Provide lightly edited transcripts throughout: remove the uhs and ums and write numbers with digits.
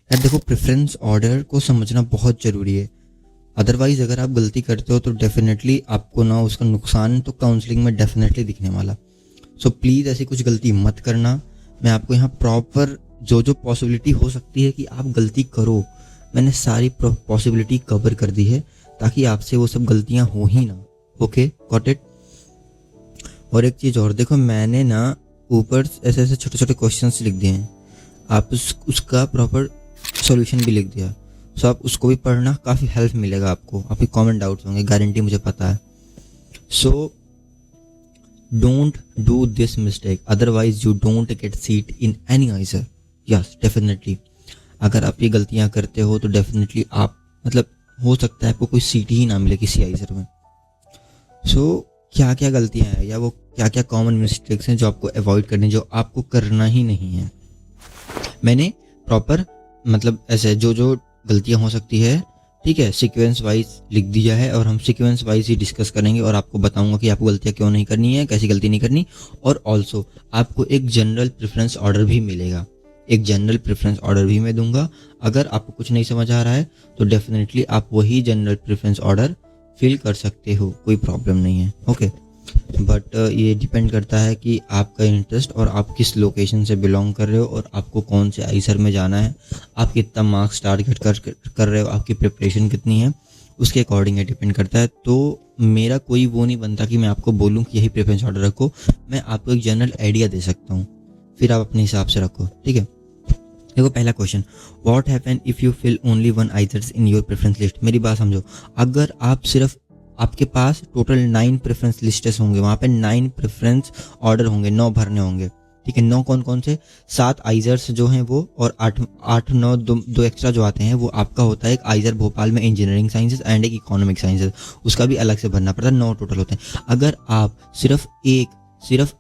यार देखो, preference order को समझना बहुत ज़रूरी है। अदरवाइज़ अगर आप गलती करते हो तो डेफिनेटली आपको ना उसका नुकसान तो काउंसलिंग में डेफिनेटली दिखने वाला। सो प्लीज़ ऐसी कुछ गलती मत करना। मैं आपको यहाँ प्रॉपर जो जो पॉसिबिलिटी हो सकती है कि आप गलती करो, मैंने सारी पॉसिबिलिटी कवर कर दी है ताकि आपसे वो सब गलतियाँ हो ही ना। Okay, got it. और एक चीज़ और देखो, मैंने ना ऊपर ऐसे ऐसे छोटे छोटे क्वेश्चंस लिख दिए हैं, आप उसका प्रॉपर सॉल्यूशन भी लिख दिया। सो आप उसको भी पढ़ना, काफ़ी हेल्प मिलेगा आपको, आपके कॉमन डाउट्स होंगे, गारंटी मुझे पता है। So don't do this mistake, otherwise you don't get seat in any आइजर। Yes definitely, अगर आप ये गलतियां करते हो तो डेफिनेटली आप मतलब हो सकता है आपको कोई सीट ही ना मिले किसी आइजर में। सो क्या क्या गलतियां हैं या वो क्या क्या कॉमन मिस्टेक्स हैं जो आपको अवॉइड करनी, जो आपको करना ही नहीं है, मैंने प्रॉपर मतलब ऐसे जो जो गलतियां हो सकती है, ठीक है, सीक्वेंस वाइज लिख दिया है और हम सीक्वेंस वाइज ही डिस्कस करेंगे और आपको बताऊंगा कि आपको गलतियां क्यों नहीं करनी है, कैसी गलती नहीं करनी। और ऑल्सो आपको एक जनरल प्रेफरेंस ऑर्डर भी मिलेगा, एक जनरल प्रेफरेंस ऑर्डर भी मैं दूंगा। अगर आपको कुछ नहीं समझ आ रहा है तो डेफिनेटली आप वही जनरल प्रेफरेंस ऑर्डर फिल कर सकते हो, कोई प्रॉब्लम नहीं है। ओके, बट ये डिपेंड करता है कि आपका इंटरेस्ट और आप किस लोकेशन से बिलोंग कर रहे हो और आपको कौन से आईसर में जाना है, आप कितना मार्क्स टारगेट कर रहे हो, आपकी प्रिपरेशन कितनी है, उसके अकॉर्डिंग ये डिपेंड करता है। तो मेरा कोई वो नहीं बनता कि मैं आपको बोलूँ कि यही प्रेफरेंस ऑर्डर रखो, मैं आपको एक जनरल आइडिया दे सकता हूँ, फिर आप अपने हिसाब से रखो, ठीक है। देखो पहला question, what happen if you fill only one IISERs in your preference list. मेरी बात समझो, अगर आप सिर्फ आपके पास टोटल 9 प्रेफरेंस लिस्टेस होंगे, वहाँ पे 9 प्रेफरेंस ऑर्डर होंगे, 9 भरने होंगे, ठीक है। 9 कौन कौन से, 7 आइजर्स जो हैं वो, और 8 9 दो एक्स्ट्रा जो आते हैं वो आपका होता है एक आइजर भोपाल में इंजीनियरिंग साइंसेज एंड एक इकोनॉमिक साइंसेज, उसका भी अलग से भरना पड़ता है। 9 टोटल होते हैं। अगर आप सिर्फ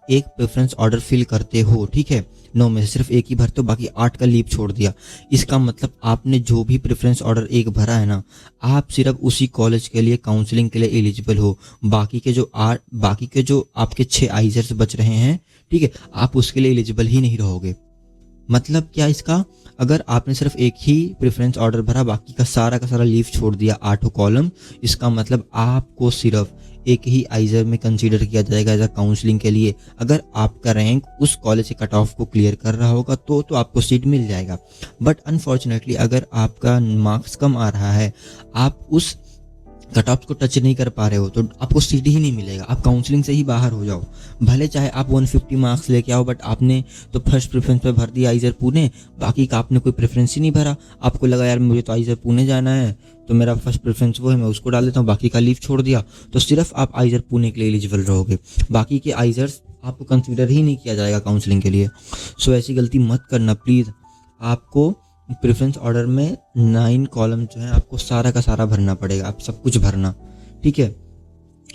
एक प्रेफरेंस ऑर्डर फिल करते हो, ठीक है, 9 में से सिर्फ एक ही भरते हो, बाकी 8 का लीप छोड़ दिया, इसका मतलब आपने जो भी प्रेफरेंस ऑर्डर एक भरा है ना, आप सिर्फ उसी कॉलेज के लिए काउंसलिंग के लिए एलिजिबल हो। बाकी के जो आपके 6 आइजर्स बच रहे हैं, ठीक है, आप उसके लिए एलिजिबल ही नहीं रहोगे। मतलब क्या इसका, अगर आपने सिर्फ एक ही प्रेफरेंस ऑर्डर भरा, बाकी का सारा लीफ छोड़ दिया, 8 कॉलम, इसका मतलब आपको सिर्फ एक ही आइजर में कंसीडर किया जाएगा एज अ काउंसलिंग के लिए। अगर आपका रैंक उस कॉलेज के कट ऑफ को क्लियर कर रहा होगा तो आपको सीट मिल जाएगा। बट अनफॉर्चुनेटली अगर आपका मार्क्स कम आ रहा है, आप उस कट ऑफ को टच नहीं कर पा रहे हो, तो आपको सीट ही नहीं मिलेगा, आप काउंसलिंग से ही बाहर हो जाओ। भले चाहे आप 150 मार्क्स लेके आओ, बट आपने तो फर्स्ट प्रेफरेंस पे भर दिया आइजर पुणे, बाकी का आपने कोई प्रेफरेंस ही नहीं भरा। आपको लगा यार मुझे तो आइजर पुणे जाना है, तो मेरा फर्स्ट प्रेफरेंस वो है, मैं उसको डाल देता हूँ, बाकी का लीव छोड़ दिया, तो सिर्फ आप आइजर पुणे के लिए एलिजिबल रहोगे, बाकी के आइजर्स आपको कंसिडर ही नहीं किया जाएगा काउंसलिंग के लिए। सो ऐसी गलती मत करना प्लीज़। आपको प्रेफरेंस ऑर्डर में 9 कॉलम जो है आपको सारा का सारा भरना पड़ेगा, आप सब कुछ भरना, ठीक है,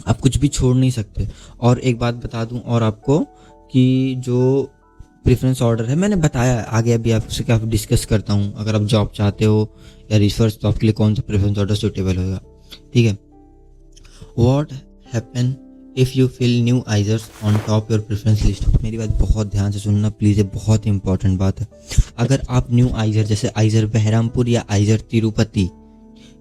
आप कुछ भी छोड़ नहीं सकते। और एक बात बता दूं और आपको कि जो प्रेफरेंस ऑर्डर है, मैंने बताया आगे अभी आपसे क्या डिस्कस करता हूं, अगर आप जॉब चाहते हो या रिसर्च, तो आपके लिए कौन सा प्रेफरेंस ऑर्डर सूटेबल होगा, ठीक है। What happen if you fill new IISERs on top your preference list. मेरी बात बहुत ध्यान से सुनना प्लीज़, ये बहुत इंपॉर्टेंट बात है। अगर आप न्यू आइजर जैसे आइजर बहरामपुर या आइजर तिरुपति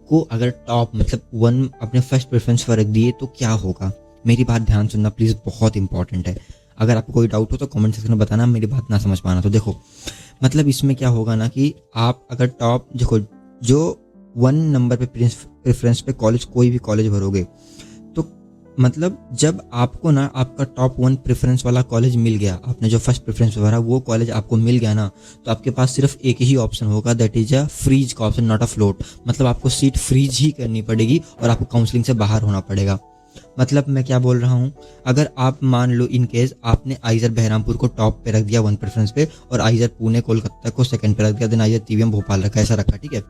को अगर टॉप मतलब 1 अपने फर्स्ट प्रेफरेंस पर रख दिए तो क्या होगा, मेरी बात ध्यान सुनना प्लीज़, बहुत इंपॉर्टेंट है। अगर आपको कोई डाउट हो तो कमेंट सेक्शन में बताना, मेरी बात ना समझ पाना तो देखो, मतलब इसमें क्या होगा ना कि आप अगर टॉप देखो, जो 1 नंबर पे प्रेफरेंस पे कॉलेज, कोई भी कॉलेज भरोगे, तो मतलब जब आपको ना आपका टॉप 1 प्रेफरेंस वाला कॉलेज मिल गया, आपने जो फर्स्ट प्रेफरेंस भरा वो कॉलेज आपको मिल गया ना, तो आपके पास सिर्फ एक ही ऑप्शन होगा, दैट इज अ फ्रीज का ऑप्शन, नॉट अ फ्लोट। मतलब आपको सीट फ्रीज ही करनी पड़ेगी और आपको काउंसलिंग से बाहर होना पड़ेगा। मतलब मैं क्या बोल रहा हूँ, अगर आप मान लो इन केस आपने आइजर बहरामपुर को टॉप पे रख दिया 1 प्रेफरेंस पे, और आइजर पुणे कोलकाता को सेकंड पे रख दिया, देन आइजर TVM भोपाल रखा, ऐसा रखा, ठीक है,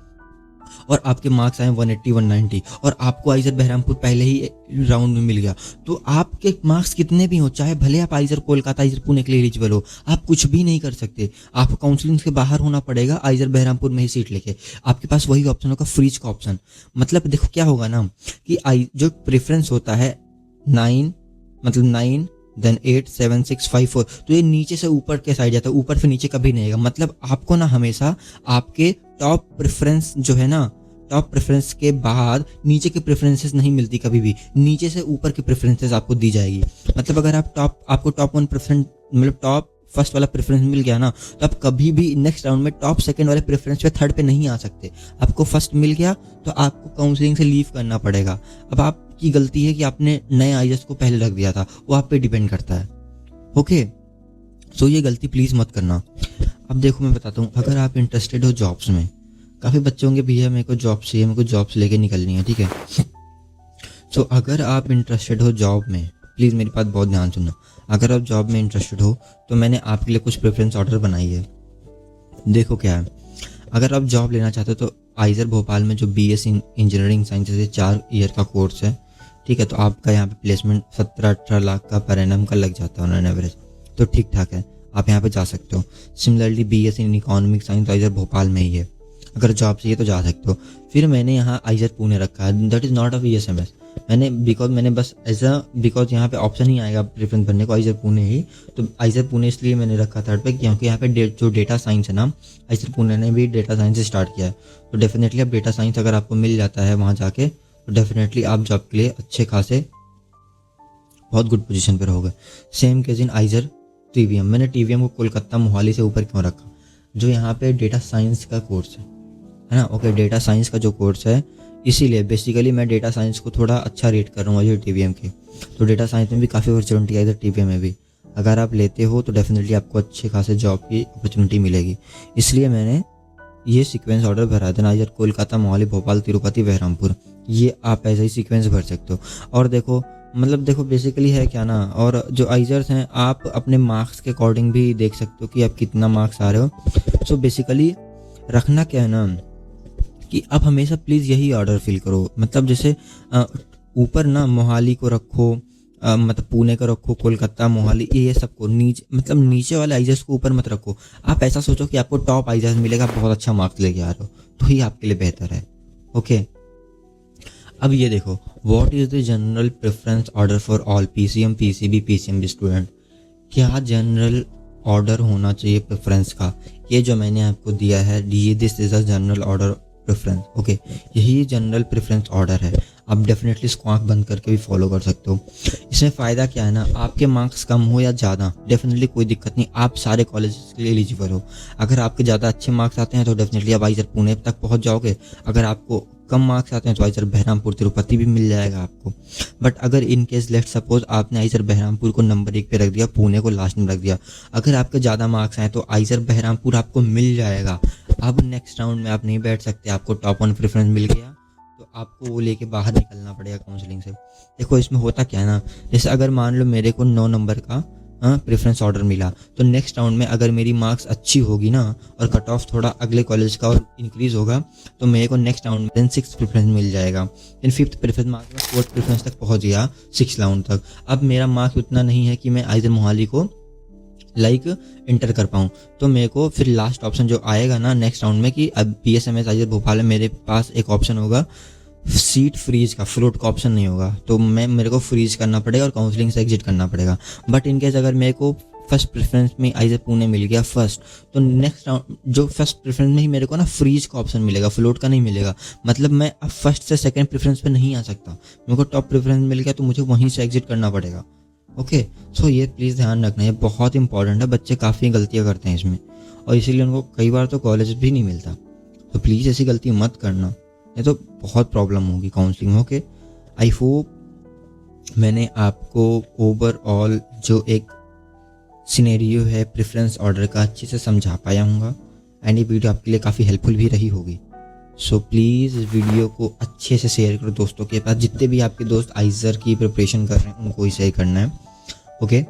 और आपके मार्क्स आए 180 190 और आपको आइजर बहरामपुर पहले ही राउंड में मिल गया, तो आपके मार्क्स कितने भी हो, चाहे भले आप आइजर कोलकाता आइजर पुणे के लिए एलिजिबल हो, आप कुछ भी नहीं कर सकते, आपको काउंसलिंग से बाहर होना पड़ेगा आइजर बहरामपुर में ही सीट लेके। आपके पास वही ऑप्शन होगा, फ्रीज का ऑप्शन। मतलब देखो क्या होगा ना कि जो प्रेफरेंस होता है 9 मतलब 9 देन 8 7 6 5 4, तो ये नीचे से ऊपर के साइड जाता है, ऊपर से नीचे कभी नहीं आएगा। मतलब आपको ना हमेशा आपके टॉप प्रेफरेंस जो है ना, टॉप प्रेफरेंस के बाद नीचे के प्रेफरेंसेस नहीं मिलती कभी भी, नीचे से ऊपर के प्रेफरेंसेस आपको दी जाएगी। मतलब अगर आपको टॉप 1 प्रेफरेंस मतलब टॉप फर्स्ट वाला प्रेफरेंस मिल गया ना, तो आप कभी भी नेक्स्ट राउंड में टॉप सेकंड वाले प्रेफरेंस पे थर्ड पे नहीं आ सकते। आपको फर्स्ट मिल गया तो आपको काउंसलिंग से लीव करना पड़ेगा। अब आपकी गलती है कि आपने नए आईएएस को पहले रख दिया था, वो आप पे डिपेंड करता है। ओके, सो ये गलती प्लीज़ मत करना। अब देखो मैं बताता हूँ, अगर आप इंटरेस्टेड हो जॉब्स में, काफ़ी बच्चे होंगे भैया मेरे को जॉब चाहिए, मेरे को जॉब्स लेके निकलनी है, ठीक है। सो अगर आप इंटरेस्टेड हो जॉब में, प्लीज़ मेरी बात बहुत ध्यान सुनना। अगर आप जॉब में इंटरेस्टेड हो तो मैंने आपके लिए कुछ प्रेफरेंस ऑर्डर बनाई है। देखो क्या है, अगर आप जॉब लेना चाहते हो तो आइजर भोपाल में जो बीएस इंजीनियरिंग साइंसेज है 4 ईयर का कोर्स है, ठीक है। तो आपका यहाँ पे प्लेसमेंट 17-18 लाख का पर एनम का लग जाता है ऑन एवरेज, तो ठीक ठाक है, आप यहाँ पे जा सकते हो। Similarly BS in economic science IISER Bhopal में ही है, अगर जॉब चाहिए तो जा सकते हो। फिर मैंने यहाँ आइजर पुणे रखा है, that is not a VSMS। मैंने बस बिकॉज यहाँ पे ऑप्शन ही आएगा प्रेफरेंस भरने को आइजर पुणे ही, तो आइजर पुणे इसलिए मैंने रखा थर्ड पे, क्योंकि यहाँ पे जो डेटा साइंस है ना, आइजर पुणे ने भी डेटा साइंस से स्टार्ट किया है। तो डेफिनेटली अब डेटा साइंस अगर आपको मिल जाता है वहाँ जाके, तो डेफिनेटली आप जॉब के लिए अच्छे खासे बहुत गुड पोजीशन पे रहोगे। सेम केस इन आइजर TVM, मैंने TVM को कोलकाता मोहाली से ऊपर क्यों रखा, जो यहाँ पे डेटा साइंस का कोर्स है ना। ओके, डेटा साइंस का जो कोर्स है, इसीलिए बेसिकली मैं डेटा साइंस को थोड़ा अच्छा रेट कर रहा हूँ ये TVM के। तो डेटा साइंस में भी काफ़ी अपॉर्चुनिटी है इधर TVM में भी, अगर आप लेते हो तो डेफिनेटली आपको अच्छे खासे जॉब की अपॉर्चुनिटी मिलेगी। इसलिए मैंने ये सीक्वेंस ऑर्डर भरा था ना, इधर कोलकाता मोहाली भोपाल तिरुपति बहरामपुर, ये आप ऐसा ही सीक्वेंस भर सकते हो। और देखो बेसिकली है क्या ना, और जो आइजर्स हैं आप अपने मार्क्स के अकॉर्डिंग भी देख सकते हो कि आप कितना मार्क्स आ रहे हो। सो बेसिकली रखना क्या है ना कि आप हमेशा प्लीज़ यही ऑर्डर फिल करो। मतलब जैसे ऊपर ना मोहाली को रखो, मतलब पुणे को रखो, कोलकाता मोहाली ये सबको नीचे वाले आइजर्स को ऊपर मत रखो। आप ऐसा सोचो कि आपको टॉप आइजर्स मिलेगा, बहुत अच्छा मार्क्स लेके आ रहे हो, तो ही आपके लिए बेहतर है। ओके, अब ये देखो, what is the general preference order for all PCM PCB PCMB student. क्या जनरल ऑर्डर होना चाहिए प्रेफरेंस का, ये जो मैंने आपको दिया है, this is a general order preference. Okay, यही जनरल प्रेफरेंस ऑर्डर है, आप डेफिनेटली इसको आँख बंद करके भी फॉलो कर सकते हो। इसमें फ़ायदा क्या है ना, आपके मार्क्स कम हो या ज़्यादा डेफिनेटली कोई दिक्कत नहीं, आप सारे कॉलेज के लिए एलिजिबल हो। अगर आपके ज़्यादा अच्छे मार्क्स आते हैं तो डेफिनेटली आप आइजर पुणे तक पहुँच जाओगे। अगर आपको कम मार्क्स आते हैं तो आइजर बहरामपुर तिरुपति भी मिल जाएगा आपको। बट अगर इन केस लेट सपोज आपने आइजर बहरामपुर को नंबर 1 पे रख दिया, पुणे को लास्ट में रख दिया, अगर आपके ज़्यादा मार्क्स आए तो आइजर बहरामपुर आपको मिल जाएगा। अब नेक्स्ट राउंड में आप नहीं बैठ सकते, आपको टॉप 1 प्रेफरेंस मिल गया तो आपको वो लेके बाहर निकलना पड़ेगा काउंसलिंग से। देखो इसमें होता क्या है ना, जैसे अगर मान लो मेरे को 9 नंबर का प्रेफरेंस ऑर्डर मिला, तो नेक्स्ट राउंड में अगर मेरी मार्क्स अच्छी होगी ना और कट ऑफ थोड़ा अगले कॉलेज का और इंक्रीज होगा, तो मेरे को नेक्स्ट राउंड में 6th प्रेफरेंस मिल जाएगा। देन 5th प्रेफरेंस मार्क्स में 4th प्रेफरेंस तक पहुंच गया 6 राउंड तक। अब मेरा मार्क्स उतना नहीं है कि मैं आइजर मोहाली को इंटर कर पाऊँ, तो मेरे को फिर लास्ट ऑप्शन जो आएगा ना नेक्स्ट राउंड में कि अब PSMS आइजर भोपाल में मेरे पास एक ऑप्शन होगा सीट फ्रीज का, फ्लोट का ऑप्शन नहीं होगा, तो मेरे को फ्रीज करना पड़ेगा और काउंसलिंग से एग्जिट करना पड़ेगा। बट इन केस अगर मेरे को फर्स्ट प्रेफरेंस में आइजर पुणे मिल गया फर्स्ट, तो नेक्स्ट राउंड जो फर्स्ट प्रेफरेंस में ही मेरे को ना फ्रीज का ऑप्शन मिलेगा, फ्लोट का नहीं मिलेगा। मतलब मैं अब फर्स्ट से सेकंड प्रेफरेंस पे नहीं आ सकता, मेरे को टॉप प्रेफरेंस मिल गया तो मुझे वहीं से एग्जिट करना पड़ेगा। ओके, सो ये प्लीज़ ध्यान रखना, ये बहुत इंपॉर्टेंट है। बच्चे काफ़ी गलतियाँ करते हैं इसमें और इसीलिए उनको कई बार तो कॉलेज भी नहीं मिलता। तो प्लीज़ ऐसी गलती मत करना, नहीं तो बहुत प्रॉब्लम होगी काउंसलिंग। ओके, आई होप मैंने आपको ओवरऑल जो एक सिनेरियो है प्रेफरेंस ऑर्डर का अच्छे से समझा पाया हूँगा एंड ये वीडियो आपके लिए काफ़ी हेल्पफुल भी रही होगी। सो प्लीज़ इस वीडियो को अच्छे से शेयर करो दोस्तों के पास, जितने भी आपके दोस्त आइजर की प्रिपरेशन कर रहे हैं उनको ही शेयर करना है। ओके,